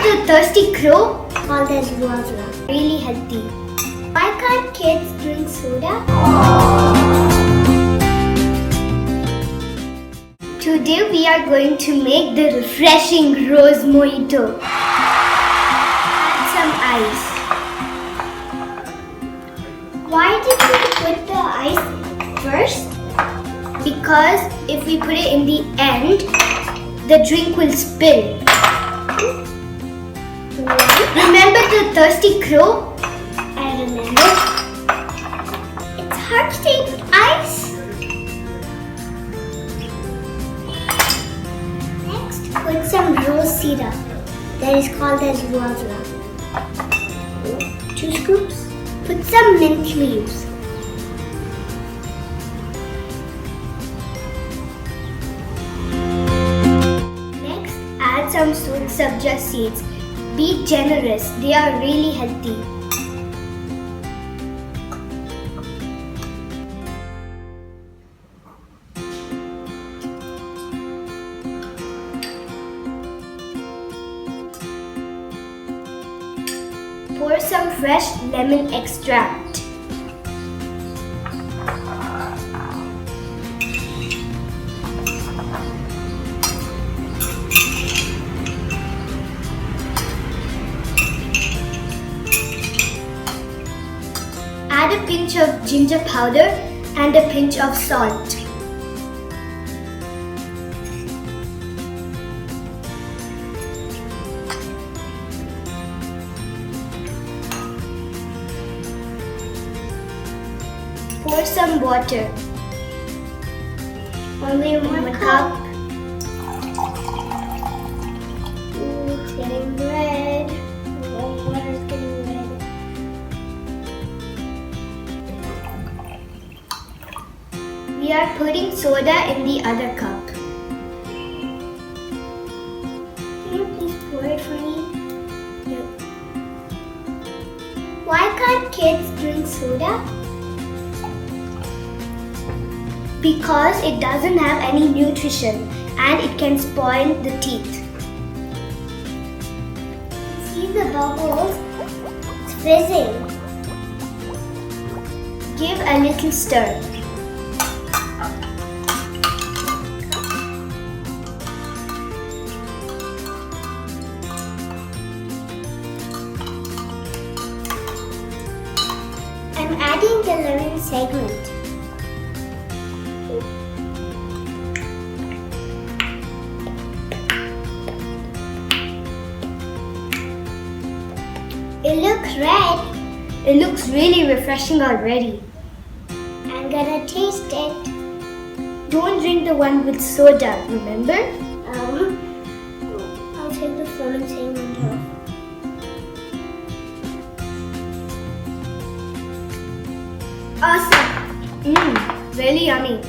the thirsty crow? Called as Roohafza. Really healthy. Why can't kids drink soda? Today we are going to make the refreshing Rose Mojito. Add some ice. Why did we put the ice first? Because if we put it in the end, the drink will spill. Remember the thirsty crow? I remember. It's hard to take ice. Next, put some rose syrup that is called as Roohafza. 2 scoops. Put some mint leaves. Next, add some soaked Sabja seeds. Be generous, they are really healthy. Pour some fresh lemon extract. Add a pinch of ginger powder and a pinch of salt. Pour some water. Only 1 cup. Ooh, it's getting red. The water is getting red. We are putting soda in the other cup. Can you please pour it for me? No. Why can't kids drink soda? Because it doesn't have any nutrition and it can spoil the teeth. See the bubbles? It's fizzing. Give a little stir. I'm adding the lemon segment. It looks red. It looks really refreshing already. I'm gonna taste it. Don't drink the one with soda, remember? I'll take the lemon segment off. Awesome! Really yummy.